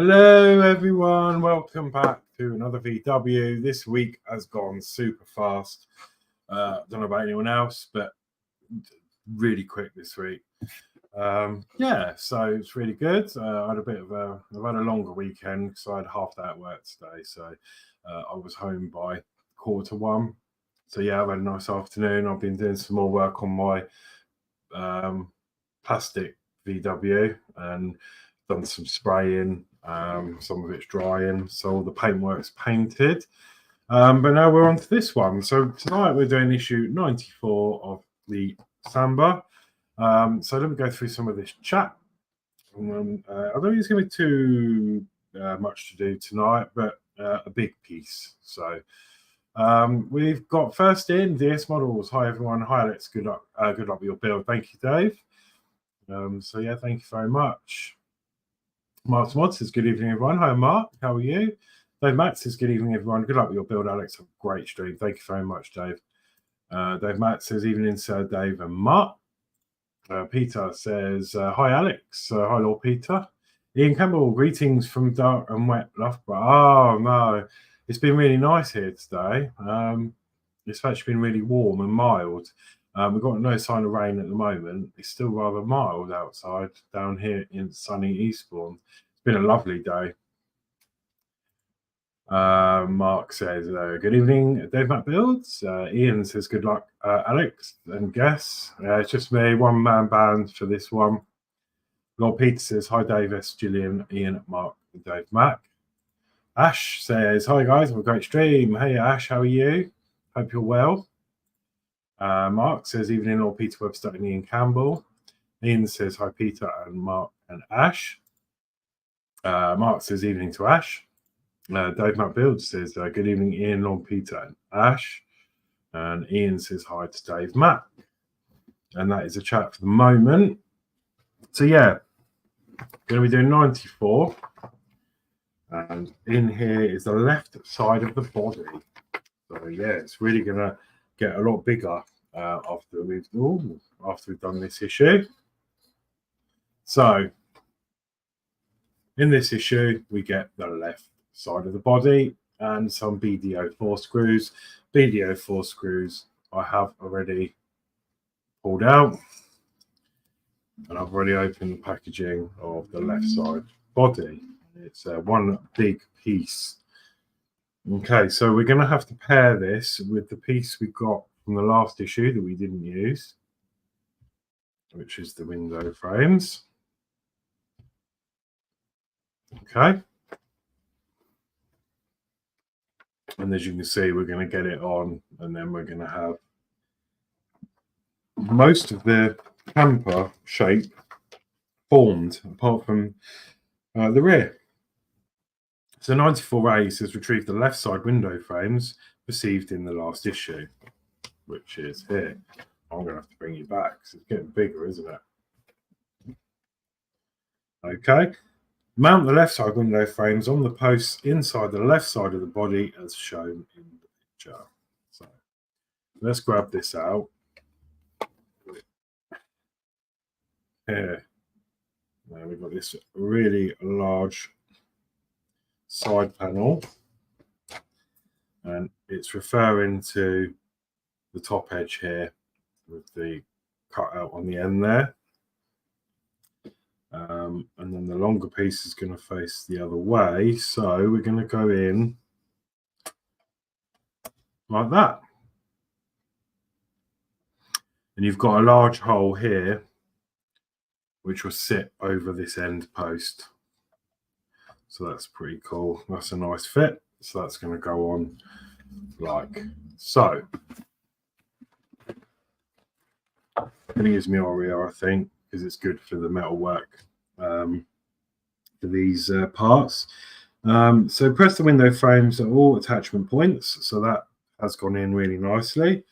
Hello everyone, welcome back to another VW. This week has gone super fast. Don't know about anyone else, but really quick this week. Yeah, so it's really good. I had I've had a longer weekend because I had half day at work today, so I was home by 1:45. So yeah, I've had a nice afternoon. I've been doing some more work on my plastic VW and done some spraying. Some of it's drying, so all the paintwork's painted. But now we're on to this one. So tonight we're doing issue 94 of the Samba. So let me go through some of this chat. I don't think it's going to be too much to do tonight, but a big piece. So we've got first in DS Models. Hi everyone. Hi Alex. Good luck with your build. Thank you, Dave. So yeah, thank you very much. Mark Mod says, good evening, everyone. Hi, Mark. How are you? Dave Matt says, good evening, everyone. Good luck with your build, Alex. A great stream. Thank you very much, Dave. Dave Matt says, evening, Sir Dave and Mark. Peter says, hi, Alex. Hi, Lord Peter. Ian Campbell, greetings from dark and wet Loughborough. Oh, no. It's been really nice here today. It's actually been really warm and mild. We've got no sign of rain at the moment. It's still rather mild outside down here in sunny Eastbourne. It's been a lovely day. Mark says, good evening, Dave Matt Builds. Ian says, good luck, Alex and Guess. It's just me, one-man band for this one. Lord Peter says, hi, Dave, S, Gillian, Ian, Mark, and Dave Mac. Ash says, hi, guys, have a great stream. Hey, Ash, how are you? Hope you're well. Mark says, evening, Lord Peter Webster and Ian Campbell. Ian says, hi, Peter and Mark and Ash. Mark says, evening to Ash. Dave Matt Builds says, good evening, Ian, Lord Peter and Ash. And Ian says, hi to Dave Matt. And that is a chat for the moment. So, yeah, going to be doing 94. And in here is the left side of the body. So, yeah, it's really going to get a lot bigger after we've done this issue. So in this issue we get the left side of the body and some BDO4 screws. BDO4 screws I have already pulled out, and I've already opened the packaging of the left side body. It's one big piece. Okay, so we're going to have to pair this with the piece we got from the last issue that we didn't use, which is the window frames. Okay. And as you can see, we're going to get it on, and then we're going to have most of the camper shape formed, apart from the rear. So 94A says retrieve the left side window frames received in the last issue, which is here. I'm going to have to bring you back because it's getting bigger, isn't it? Okay. Mount the left side window frames on the posts inside the left side of the body as shown in the picture. So let's grab this out. Here, now we've got this really large side panel, and it's referring to the top edge here with the cutout on the end there. And then the longer piece is going to face the other way, so we're going to go in like that. And you've got a large hole here which will sit over this end post, so that's pretty cool. That's a nice fit, so that's going to go on like so. I'm going to use my Oreo, I think, because it's good for the metal work for these parts. So press the window frames at all attachment points, so that has gone in really nicely.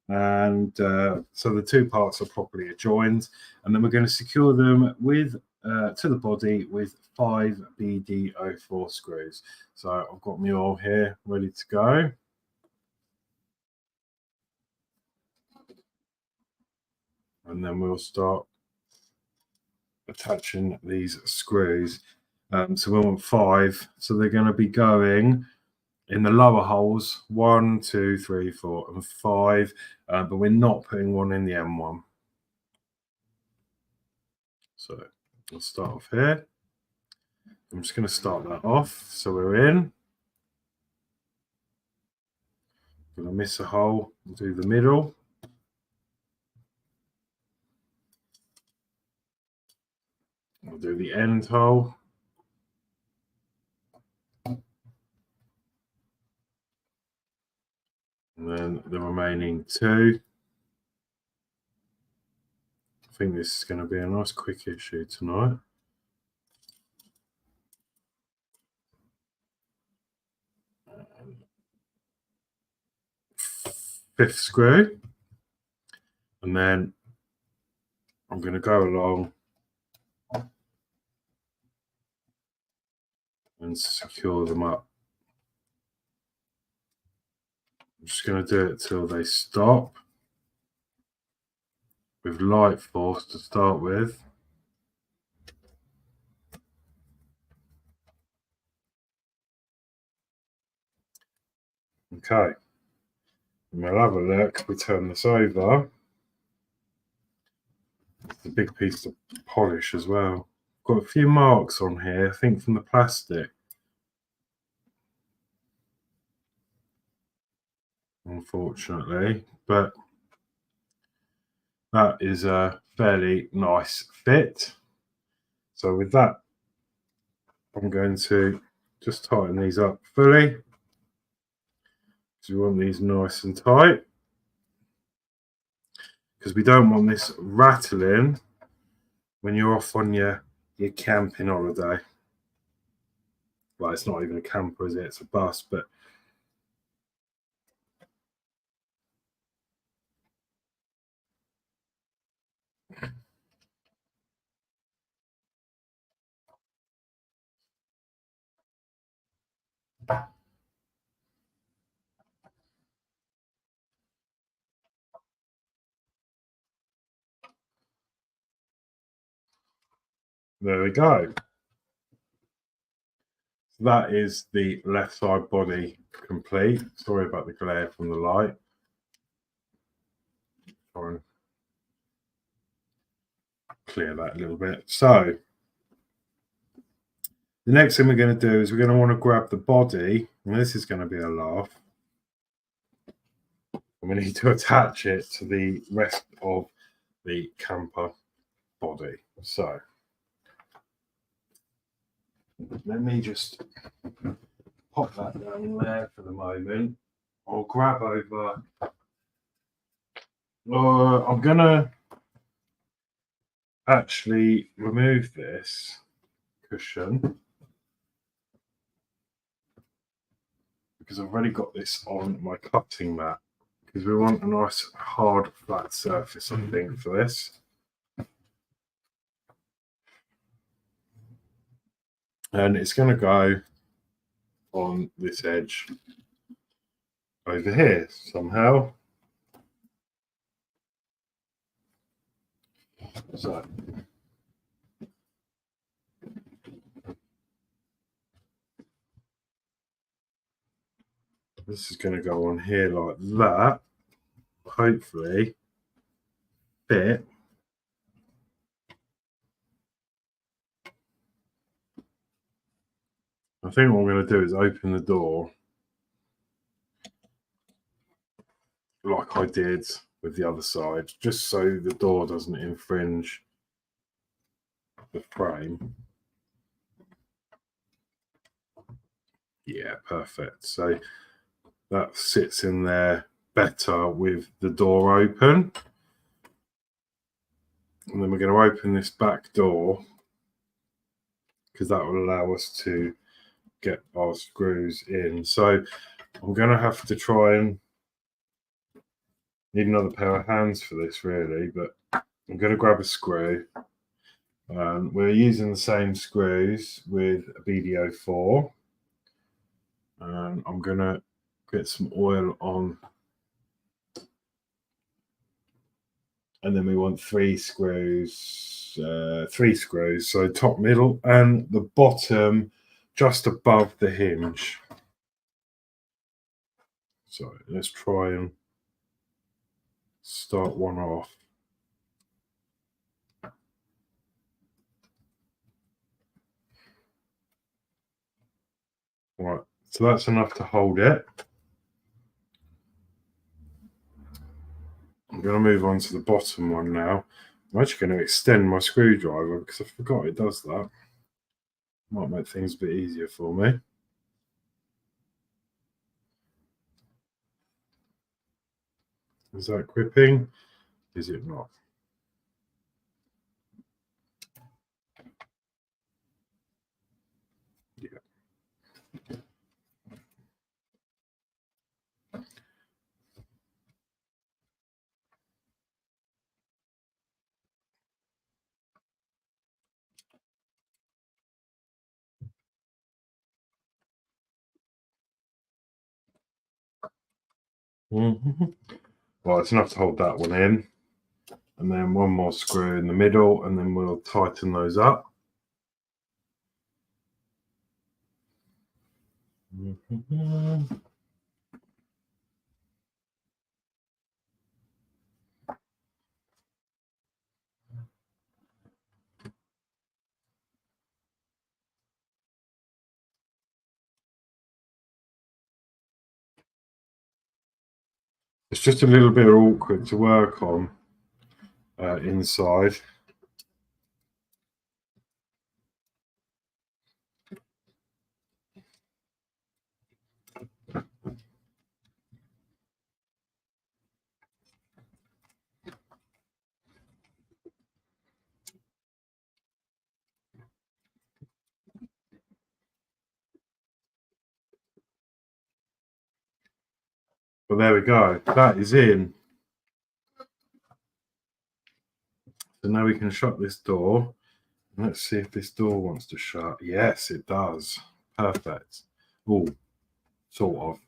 And so the two parts are properly adjoined, and then we're going to secure them with to the body with 5 BD04 screws. So I've got my oil here ready to go. And then we'll start attaching these screws. So we want 5, so they're going to be going in the lower holes 1, 2, 3, 4, and 5, but we're not putting one in the M1. So we'll start off here. I'm just going to start that off. So we're in. Going to miss a hole and do the middle. I'll do the end hole. And then the remaining 2. I think this is going to be a nice quick issue tonight. Fifth screw. And then I'm going to go along and secure them up. I'm just going to do it till they stop with light force to start with. Okay, and we'll have a look. We turn this over. It's a big piece of polish as well. Got a few marks on here, I think from the plastic. Unfortunately, but that is a fairly nice fit. So with that, I'm going to just tighten these up fully, because we want these nice and tight, because we don't want this rattling when you're off on your camping holiday. Well, it's not even a camper, is it? It's a bus, but there we go. So that is the left side body complete. Sorry about the glare from the light. Try and clear that a little bit. So the next thing we're going to do is we're going to want to grab the body, and this is going to be a laugh. And we need to attach it to the rest of the camper body. So let me just pop that down there for the moment. I'll grab over. I'm going to actually remove this cushion, because I've already got this on my cutting mat, because we want a nice hard flat surface, I think, for this. And it's going to go on this edge over here somehow. So this is going to go on here like that. Hopefully fit. I think what I'm going to do is open the door like I did with the other side, just so the door doesn't infringe the frame. Yeah, perfect. So that sits in there better with the door open. And then we're going to open this back door because that will allow us to get our screws in. So I'm going to have to try and need another pair of hands for this really, but I'm going to grab a screw. We're using the same screws with a BDO4. I'm going to get some oil on, and then we want three screws, so top, middle, and the bottom just above the hinge. So let's try and start one off. Right, so that's enough to hold it. I'm going to move on to the bottom one now. I'm actually going to extend my screwdriver because I forgot it does that. Might make things a bit easier for me. Is that gripping? Is it not? Yeah. Well, it's enough to hold that one in. And then one more screw in the middle, and then we'll tighten those up. It's just a little bit awkward to work on inside. But there we go. That is in. So now we can shut this door. Let's see if this door wants to shut. Yes, it does. Perfect. Oh, sort of.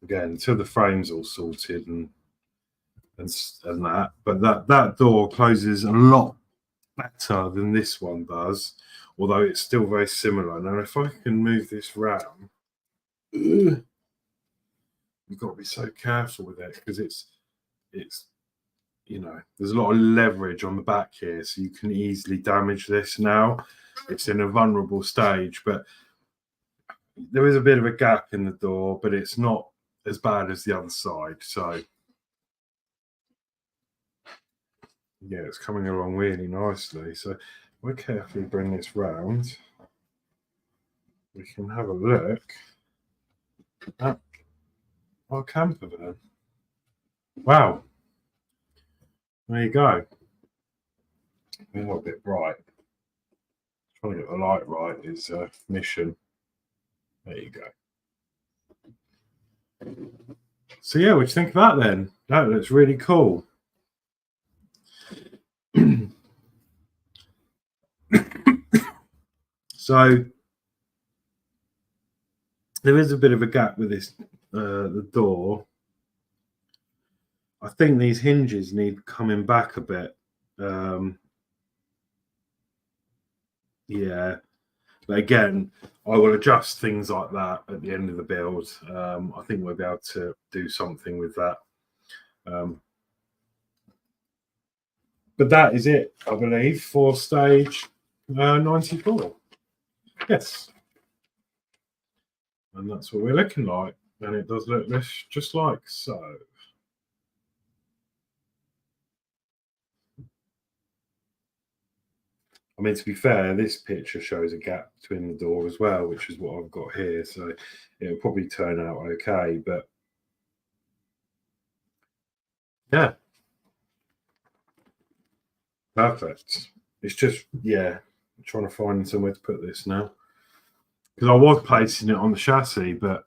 Again, until the frame's all sorted and that. But that door closes a lot better than this one does, although it's still very similar. Now, if I can move this round, you've got to be so careful with it because it's you know, there's a lot of leverage on the back here, so you can easily damage this now. It's in a vulnerable stage, but there is a bit of a gap in the door, but it's not as bad as the other side. So yeah, it's coming along really nicely. So we'll carefully bring this round. We can have a look at our camper van. Wow. There you go. A little bit bright. Trying to get the light right is a mission. There you go. So yeah, what do you think of that then? That looks really cool. So there is a bit of a gap with this the door. I think these hinges need coming back a bit Yeah, but again, I will adjust things like that at the end of the build. I think we'll be able to do something with that. But that is it, I believe, for stage 94. Yes. And that's what we're looking like. And it does look just like so. I mean, to be fair, this picture shows a gap between the door as well, which is what I've got here. So it'll probably turn out okay. But yeah, perfect. It's just, yeah, I'm trying to find somewhere to put this now. Because I was placing it on the chassis, but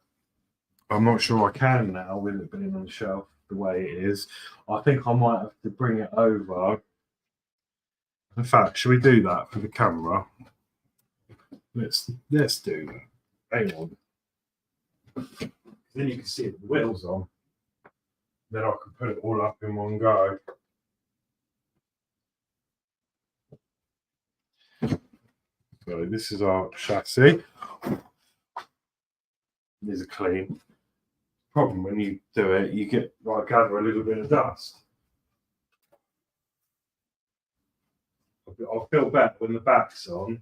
I'm not sure I can now with it being on the shelf the way it is. I think I might have to bring it over. In fact, should we do that for the camera? Let's do that. Hang on. Then you can see the wheels on. Then I can put it all up in one go. So this is our chassis. These are clean. Problem when you do it, you get like gather a little bit of dust. I'll feel better when the back's on.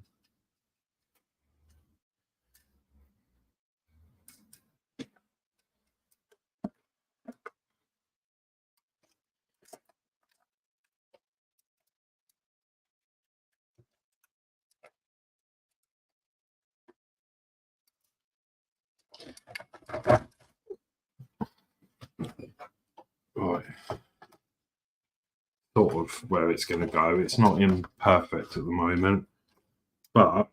Right. Sort of where it's going to go. It's not imperfect at the moment, but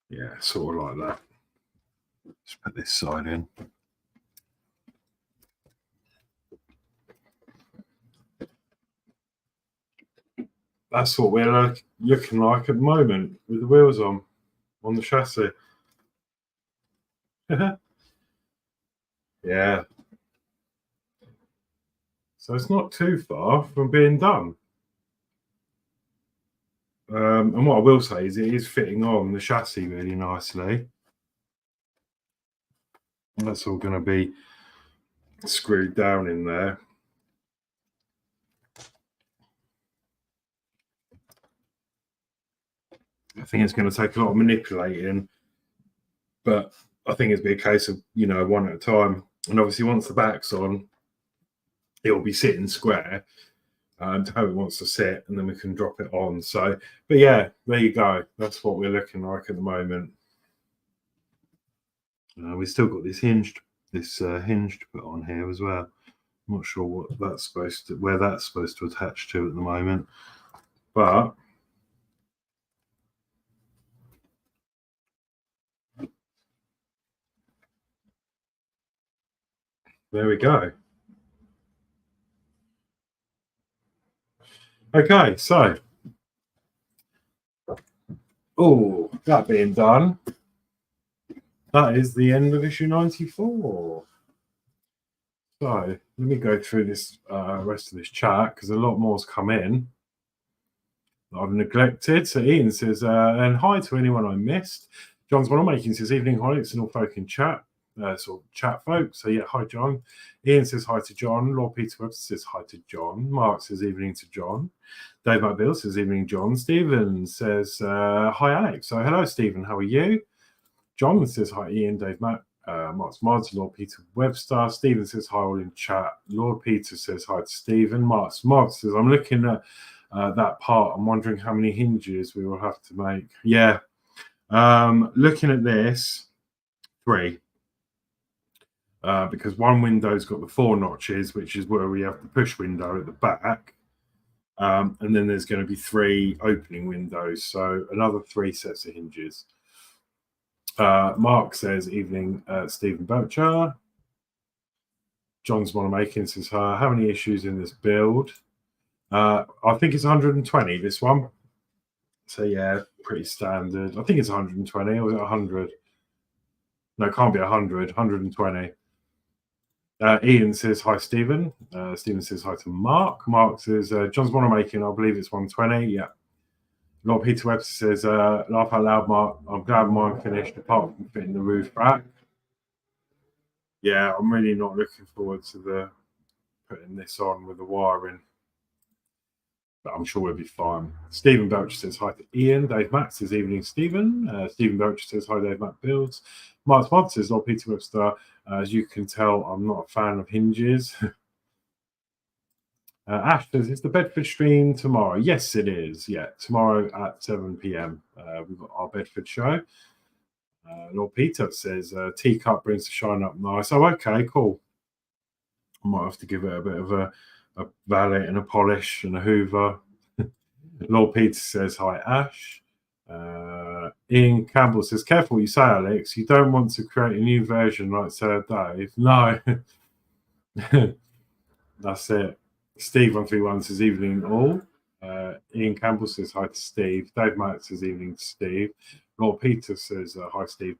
yeah, sort of like that. Let's put this side in. That's what we're looking like at the moment with the wheels on the chassis. Yeah. So it's not too far from being done. And what I will say is it is fitting on the chassis really nicely. And that's all going to be screwed down in there. I think it's going to take a lot of manipulating, but I think it'll be a case of, one at a time. And obviously once the back's on, it'll be sitting square to how it wants to sit, and then we can drop it on. So, but yeah, there you go. That's what we're looking like at the moment. We've still got this hinge to put on here as well. I'm not sure where that's supposed to attach to at the moment, but there we go. Okay, so that being done, that is the end of issue 94. So let me go through this rest of this chat because a lot more's come in that I've neglected. So Ian says, and hi to anyone I missed. John's one making says, evening, Horlixs and all folk in chat. Sort of chat folk. So yeah, hi John. Ian says hi to John. Lord Peter Webster says hi to John. Mark says evening to John. Dave McBill says evening, John. Stephen says hi Alex. So hello Stephen, how are you? John says hi Ian, Dave Matt. Mark's Mods, Lord Peter Webster. Stephen says hi all in chat. Lord Peter says hi to Stephen. Mark's Mods says I'm looking at that part. I'm wondering how many hinges we will have to make. Yeah. Looking at this, 3. Because one window's got the 4 notches, which is where we have the push window at the back. And then there's going to be 3 opening windows. So another 3 sets of hinges. Mark says, evening, Stephen Belcher. John's one making says, how many issues in this build? I think it's 120, this one. So yeah, pretty standard. I think it's 120, or was it 100? No, it can't be 100, 120. Ian says, hi, Stephen. Stephen says, hi to Mark. Mark says, John's Mono Making, I believe it's 120. Yeah. Lord Peter Webster says, laugh out loud, Mark. I'm glad mine finished, apart from fitting the roof back. Yeah, I'm really not looking forward to putting this on with the wiring. But I'm sure we'll be fine. Stephen Belcher says hi to Ian. Dave Matt says evening, Stephen. Stephen Belcher says hi, Dave Matt Builds. Mark Smart says, Lord Peter Webster, as you can tell, I'm not a fan of hinges. Ash says, it's the Bedford stream tomorrow. Yes, it is. Yeah, tomorrow at 7 p.m. We've got our Bedford show. Lord Peter says, teacup brings the shine up nice. Oh, okay, cool. I might have to give it a bit of a valet and a polish and a hoover. Lord Peter says, hi, Ash. Ian Campbell says, careful what you say, Alex. You don't want to create a new version like Sir Dave. No. That's it. Steve 131 says, evening all. Ian Campbell says, hi to Steve. Dave Matt says, evening to Steve. Lord Peter says, hi, Steve.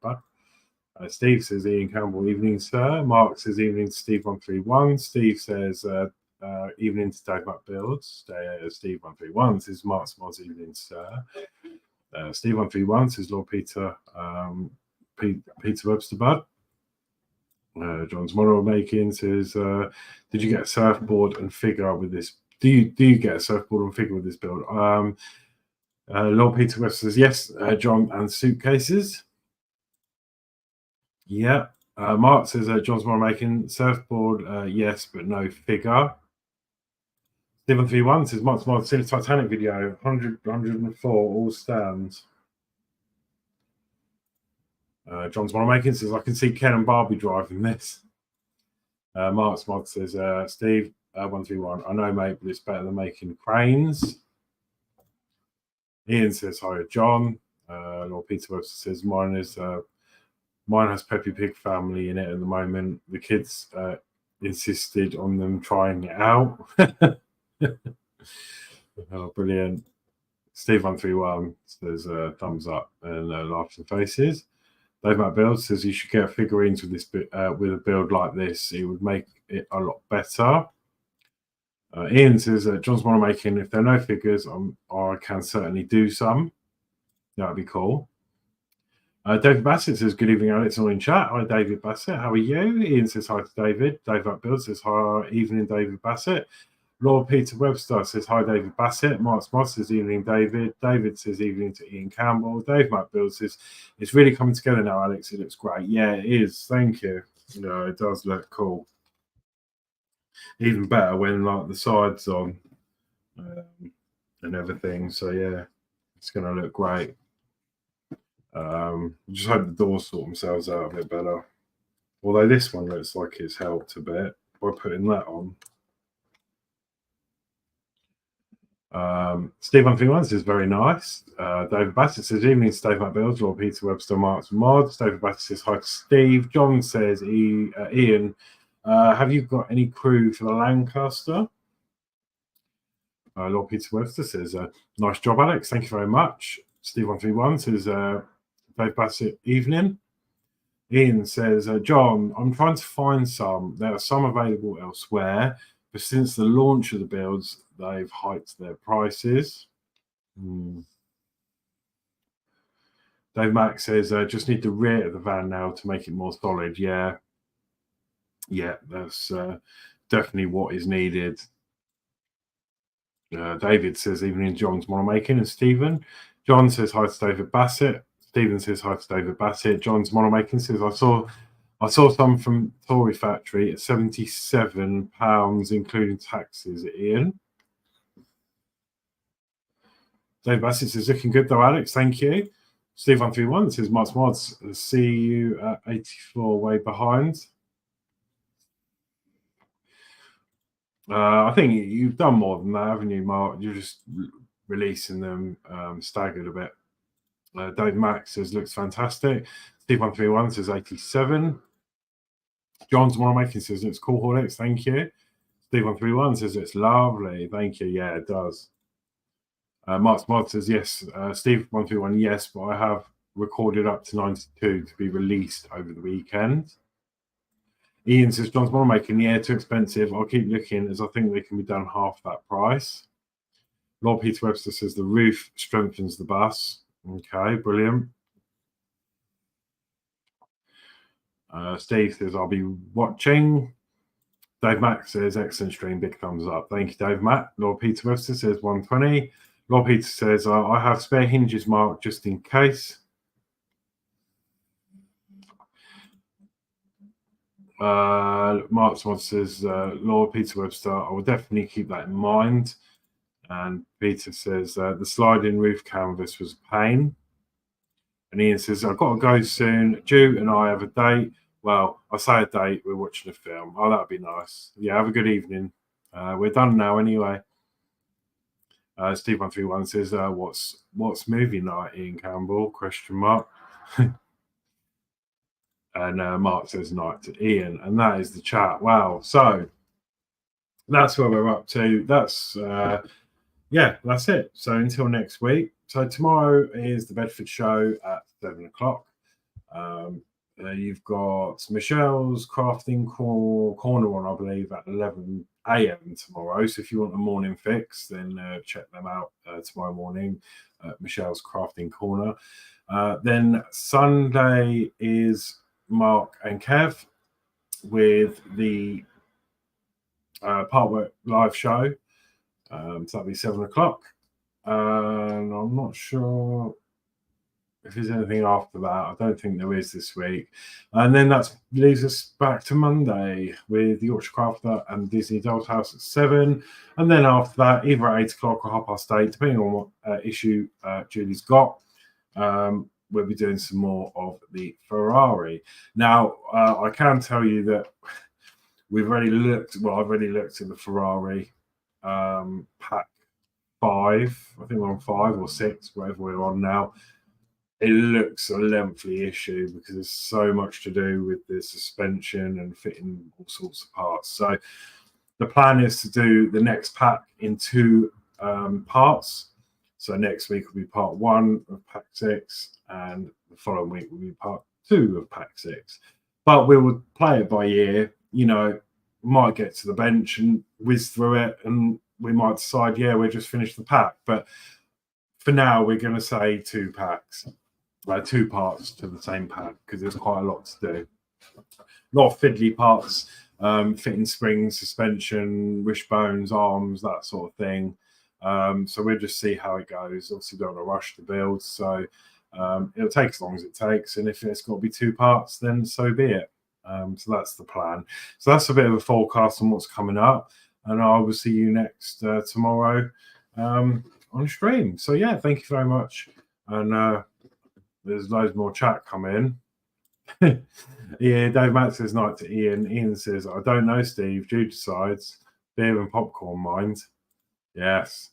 Steve says, Ian Campbell, evening, sir. Mark says, evening to Steve 131. Steve says, evening to Dave Matt Builds. Steve 131 says, Mark Smods, evening, sir. Steve 131 says, Lord Peter, Peter Webster Bud. John's Mono Making says, did you get a surfboard and figure with this? Do you get a surfboard and figure with this build? Lord Peter Webster says, yes, John, and suitcases. Yeah. Mark says, John's Mono Making surfboard, yes, but no figure. Stephen 31 says, Mark's Mod, seen a Titanic video, 104, all stands. John's Mono Making says, I can see Ken and Barbie driving this. Mark's Mod says, Steve 131, I know, mate, but it's better than making cranes. Ian says, hi, John. Lord Peter Webster says, mine has Peppy Pig family in it at the moment. The kids insisted on them trying it out. Oh, brilliant. Steve 131 says thumbs up and laughing faces. Dave Matt Builds says you should get figurines with this with a build like this. It would make it a lot better. Ian says John's Mono Making, if there are no figures, I can certainly do some. That'd be cool. David Bassett says, good evening, Alex, all in chat. Hi, David Bassett. How are you? Ian says hi to David. Dave Matt Builds says hi, evening, David Bassett. Lord Peter Webster says, hi, David Bassett. Mark Moss says, evening, David. David says, evening to Ian Campbell. Dave Matt Builds says, it's really coming together now, Alex. It looks great. Yeah, it is. Thank you. It does look cool. Even better when, like, the sides on and everything. So, yeah, it's going to look great. Just hope the doors sort themselves out a bit better. Although this one looks like it's helped a bit by putting that on. Steve 131 says, very nice. David Bassett says, evening, Steve Matt Builds. Lord Peter Webster, Mark's Mods. David Bassett says, hi to Steve. John says, Ian, have you got any crew for the Lancaster? Lord Peter Webster says, nice job, Alex. Thank you very much. Steve 131 says, Dave Bassett, evening. Ian says, John, I'm trying to find some. There are some available elsewhere, but since the launch of the builds, they've hiked their prices. Dave Mack says, just need the rear of the van now to make it more solid. Yeah, that's definitely what is needed. David says, evening, John's Mono Making, and Stephen. John says, hi to David Bassett. Stephen says, hi to David Bassett. John's Mono Making says, I saw some from Tory Factory at £77, including taxes. Ian. Dave Bassett says, looking good though, Alex. Thank you. Steve 131 says, Mark's Mods, see you at 84 way behind. I think you've done more than that, haven't you, Mark? You're just releasing them staggered a bit. Dave Max says, looks fantastic. Steve 131 says 87. John's Mono Making says, looks cool, Horlixs. Thank you. Steve 131 says, it's lovely. Thank you. Yeah, it does. Mark's Mod says, yes. Steve 131, yes, but I have recorded up to 92 to be released over the weekend. Ian says, John's model making, yeah, too expensive. I'll keep looking as I think they can be done half that price. Lord Peter Webster says the roof strengthens the bus. Okay, brilliant. Steve says, I'll be watching. Dave Mack says, excellent stream, big thumbs up. Thank you, Dave Mack. Lord Peter Webster says, 120. Lord Peter says, I have spare hinges, Mark, just in case. Mark Swan says, Lord Peter Webster, I will definitely keep that in mind. And Peter says, the sliding roof canvas was a pain. And Ian says, I've got to go soon. Ju and I have a date. Well, I say a date, we're watching a film. Oh, that'd be nice. Yeah, have a good evening. We're done now anyway. Steve131 says, what's movie night, Ian Campbell? Question mark. And Mark says night to Ian. And that is the chat. Wow. So that's where we're up to. That's, yeah, that's it. So until next week. So tomorrow is the Bedford show at 7 o'clock. You've got Michelle's crafting corner on, I believe, at 11 a.m. tomorrow. So if you want a morning fix, then check them out tomorrow morning at Michelle's crafting corner. Then Sunday is Mark and Kev with the Partwork live show. So that'll be 7 o'clock. And I'm not sure if there's anything after that. I don't think there is this week. And then that leaves us back to Monday with the Yorkshire Crafter and Disney Doll's House at 7. And then after that, either at 8 o'clock or 8:30, depending on what issue Julie's got, we'll be doing some more of the Ferrari. Now, I can tell you that we've already looked, well, I've already looked at the Ferrari pack 5. I think we're on 5 or 6, whatever we're on now. It looks a lengthy issue because there's so much to do with the suspension and fitting all sorts of parts. So the plan is to do the next pack in 2 parts. So next week will be part 1 of pack 6, and the following week will be part 2 of pack 6. But we will play it by ear. You know, might get to the bench and whiz through it, and we might decide, yeah, we'll just finish the pack. But for now, we're going to say 2 packs, 2 parts to the same pack, because there's quite a lot to do. A lot of fiddly parts, fitting springs, suspension, wishbones, arms, that sort of thing. So we'll just see how it goes. Obviously, don't want to rush the build, so it'll take as long as it takes. And if it's got to be 2 parts, then so be it. So that's the plan. So that's a bit of a forecast on what's coming up. And I will see you next tomorrow on stream. So yeah, thank you very much. And there's loads more chat coming. Yeah, Dave Matt says night to Ian. Ian says, I don't know, Steve. Jude decides. Beer and popcorn, mind. Yes.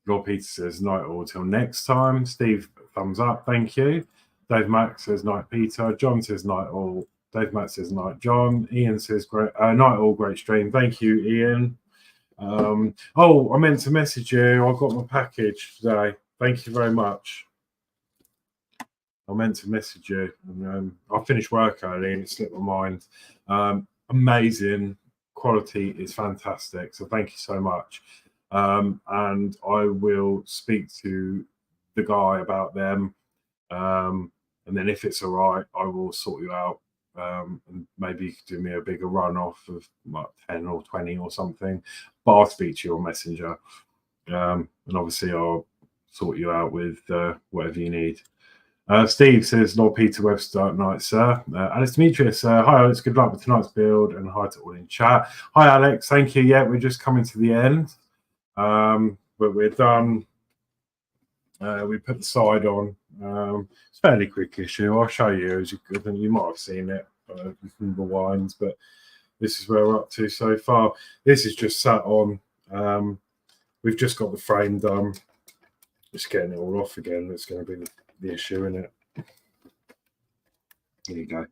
Lord Peter says night all till next time. Steve, thumbs up. Thank you. Dave Mack says night, Peter. John says night all. Dave Matt says night, John. Ian says great night all, great stream. Thank you, Ian. Oh, I meant to message you. I got my package today. Thank you very much. I meant to message you. And, I finished work early and it slipped my mind. Amazing. Quality is fantastic. So thank you so much. And I will speak to the guy about them. And then if it's all right, I will sort you out. And maybe you could do me a bigger run off of like 10 or 20 or something. But I'll speak to you on Messenger. And obviously I'll sort you out with whatever you need. Steve says, Lord Peter Webster, night, sir. Alex Demetrius, hi, Alex. Good luck with tonight's build, and hi to all in chat. Hi, Alex. Thank you. Yeah, we're just coming to the end, but we're done. We put the side on. It's a fairly quick issue. I'll show you as you might have seen it from the wines, but this is where we're up to so far. This is just sat on. We've just got the frame done. Just getting it all off again. That's going to be the issue, isn't it? There you go.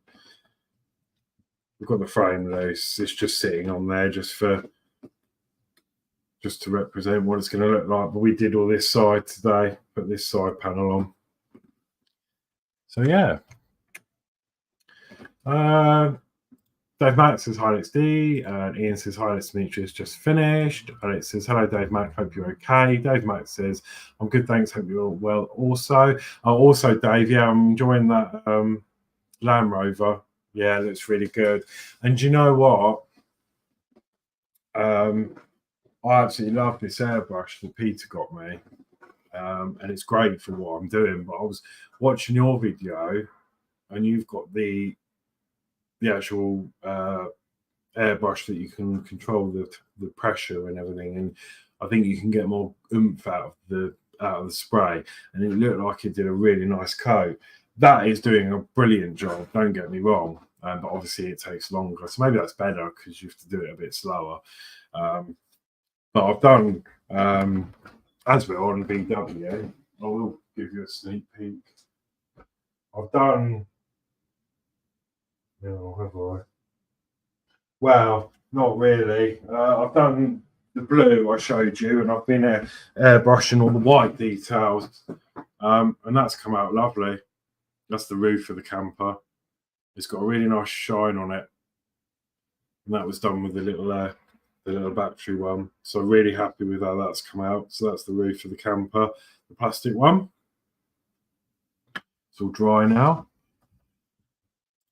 We've got the frame loose. It's just sitting on there just to represent what it's going to look like. But we did all this side today. Put this side panel on. So yeah. Dave Mack says hi, Alex D. And Ian says hi, Alex Demetrius, just finished. Alex says hello, Dave Mack. Hope you're okay. Dave Mack says I'm good, thanks. Hope you're well. Also, Dave, yeah, I'm enjoying that Land Rover. Yeah, it looks really good. And do you know what? I absolutely love this airbrush that Peter got me. And it's great for what I'm doing. But I was watching your video, and you've got the actual airbrush that you can control the pressure and everything, and I think you can get more oomph out of the spray, and it looked like it did a really nice coat. That is doing a brilliant job, don't get me wrong, but obviously it takes longer, so maybe that's better because you have to do it a bit slower. But I've done as we're on VW, I will give you a sneak peek. I've done, have I? Well, not really. I've done the blue I showed you, and I've been airbrushing all the white details, and that's come out lovely. That's the roof of the camper. It's got a really nice shine on it, and that was done with the little battery one. So really happy with how that's come out. So that's the roof of the camper, the plastic one. It's all dry now.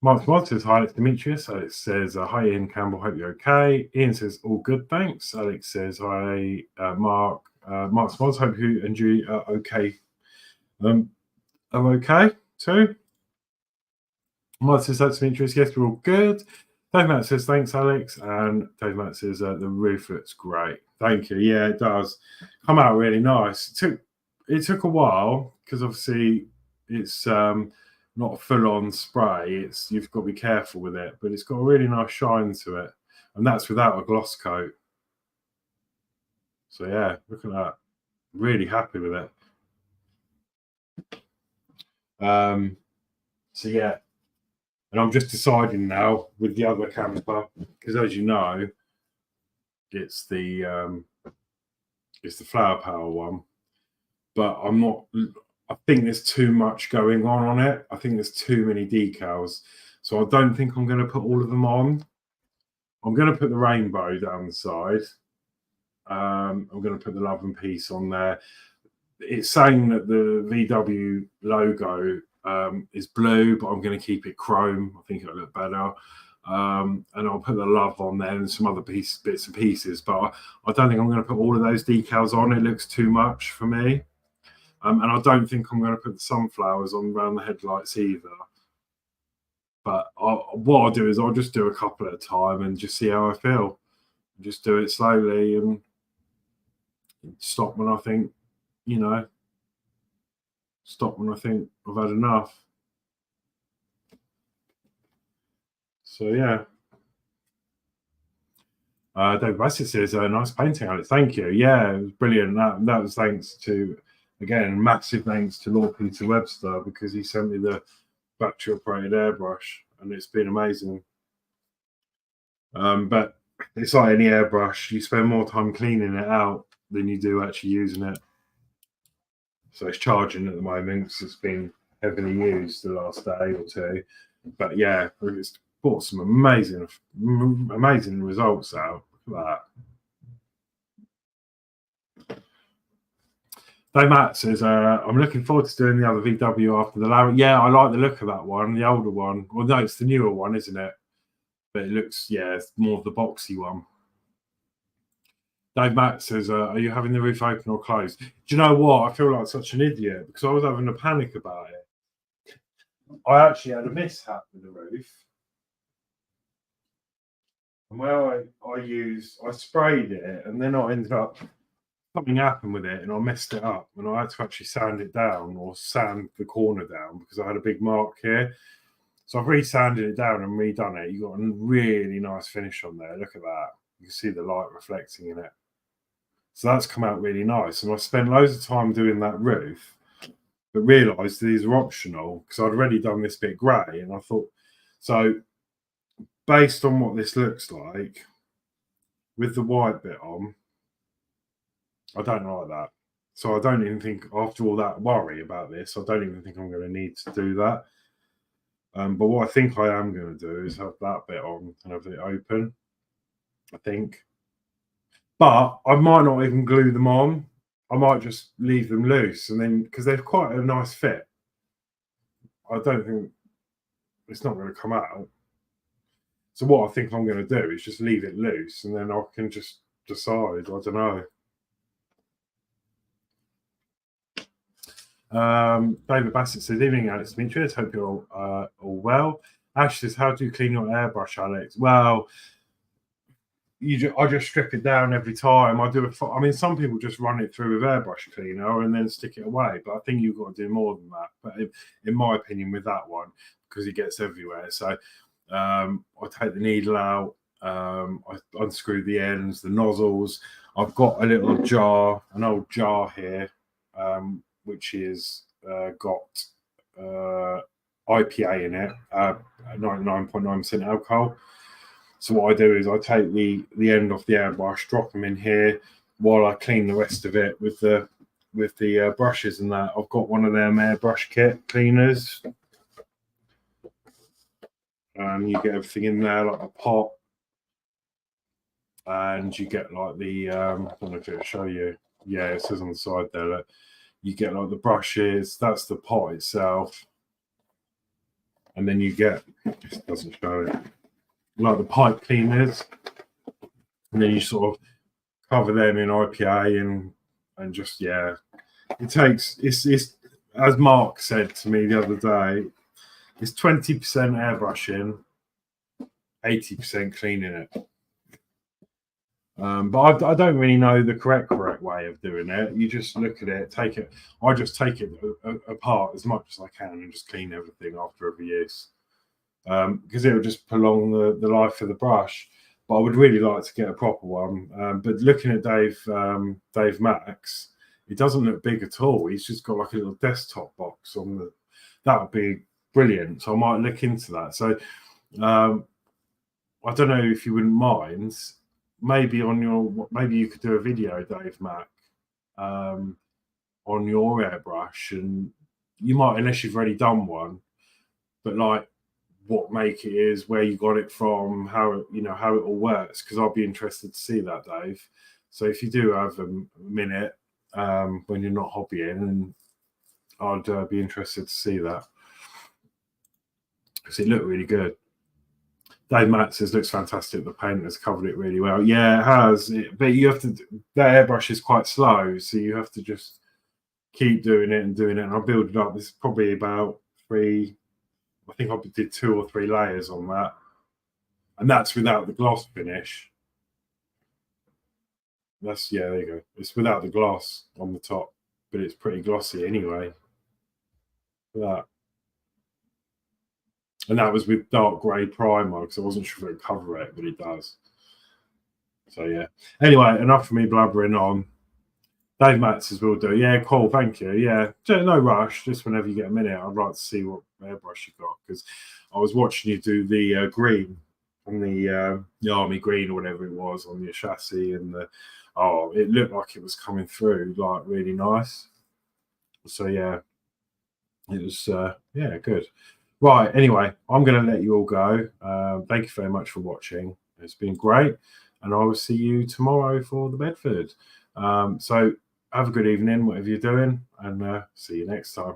Mark says hi, Alex Demetrius. Alex says hi, Ian Campbell. Hope you're okay. Ian says all good, thanks. Alex says hi, Mark. Mark Smods, hope you and you are okay. I'm okay too. Mark says that's Demetrius. Yes, we're all good. Dave Matt says thanks, Alex, and Dave Matt says the roof looks great. Thank you. Yeah, it does come out really nice. It took a while because obviously it's not a full-on spray. You've got to be careful with it, but it's got a really nice shine to it, and that's without a gloss coat. So yeah, look at that. Really happy with it. So yeah, and I'm just deciding now with the other camper because, as you know, it's the Flower Power one, but I'm not. I think there's too much going on it. I think there's too many decals. So I don't think I'm going to put all of them on. I'm going to put the rainbow down the side. I'm going to put the Love and Peace on there. It's saying that the VW logo is blue, but I'm going to keep it chrome. I think it'll look better. And I'll put the love on there and some other bits and pieces. But I don't think I'm going to put all of those decals on. It looks too much for me. And I don't think I'm going to put the sunflowers on around the headlights either. But what I'll do is I'll just do a couple at a time and just see how I feel. Just do it slowly and stop when I think, stop when I think I've had enough. So, yeah. David Bassett says, nice painting, Alex. Thank you. Yeah, it was brilliant. That was thanks to... Again, massive thanks to Lord Peter Webster because he sent me the battery-operated airbrush, and it's been amazing. But it's like any airbrush; you spend more time cleaning it out than you do actually using it. So it's charging at the moment because it's been heavily used the last day or two. But yeah, it's brought some amazing results out. Look at that. Dave Matt says, I'm looking forward to doing the other VW after the Larry. Yeah, I like the look of that one, the older one. Well, no, it's the newer one, isn't it? But it looks, it's more of the boxy one. Dave Matt says, are you having the roof open or closed? Do you know what? I feel like such an idiot because I was having a panic about it. I actually had a mishap with the roof. And where I sprayed it and then I ended up... Something happened with it and I messed it up and I had to actually sand it down or sand the corner down because I had a big mark here. So I've re-sanded it down and redone it. You've got a really nice finish on there. Look at that. You can see the light reflecting in it. So that's come out really nice. And I spent loads of time doing that roof, but realised these are optional because I'd already done this bit grey and I thought, so based on what this looks like, with the white bit on, I don't like that. So I don't even think, after all that worry about this, I don't even think I'm going to need to do that. But what I think I am going to do is have that bit on and have it open, I think. But I might not even glue them on. I might just leave them loose, and then, because they're quite a nice fit, I don't think it's not going to come out. So what I think I'm going to do is just leave it loose, and then I can just decide. I don't know. David Bassett says, "Evening, Alex Demetrius. Hope you're all well." Ash says, "How do you clean your airbrush, Alex?" Well, I just strip it down every time. I mean, some people just run it through with airbrush cleaner and then stick it away, but I think you've got to do more than that. But in my opinion, with that one, because it gets everywhere, so I take the needle out, I unscrew the ends, the nozzles. I've got a little jar, an old jar here, which is got IPA in it, 99.9% alcohol. So what I do is I take the end off the airbrush, drop them in here while I clean the rest of it with the brushes and that. I've got one of them airbrush kit cleaners. You get everything in there, like a pot, and you get like the I don't know if it'll show you. Yeah, it says on the side there that you get like the brushes. That's the pot itself, and then you get, it doesn't show it, like the pipe cleaners, and then you sort of cover them in IPA and just, yeah, it takes, it's as Mark said to me the other day, it's 20% airbrushing, 80% cleaning it. But I don't really know the correct way of doing it. You just look at it, take it. I just take it apart as much as I can and just clean everything after every use, because it will just prolong the life of the brush. But I would really like to get a proper one. But looking at Dave Max, it doesn't look big at all. He's just got like a little desktop box on the. That would be brilliant. So I might look into that. So I don't know if you wouldn't mind. Maybe you could do a video, Dave Mac, on your airbrush, and you might, unless you've already done one, but like what make it is, where you got it from, how it all works, because I'll be interested to see that, Dave. So if you do have a minute when you're not hobbying, and I'd be interested to see that, because it looked really good. Dave Matt says, looks fantastic. The paint has covered it really well. Yeah, it has. But you have to, that airbrush is quite slow, so you have to just keep doing it. And I'll build it up. This is probably about 3, I think I did 2 or 3 layers on that. And that's without the gloss finish. That's, yeah, there you go. It's without the gloss on the top, but it's pretty glossy anyway. That. And that was with dark grey primer, because I wasn't sure if it would cover it, but it does. So, yeah. Anyway, enough of me blabbering on. Dave Matt says, will do. Yeah, cool. Thank you. Yeah, no rush. Just whenever you get a minute, I'd like to see what airbrush you got, because I was watching you do the green on the army green or whatever it was on your chassis, and it looked like it was coming through like really nice. So, yeah, it was, yeah, good. Right, anyway, I'm going to let you all go. Thank you very much for watching. It's been great. And I will see you tomorrow for the Bedford. So have a good evening, whatever you're doing, and see you next time.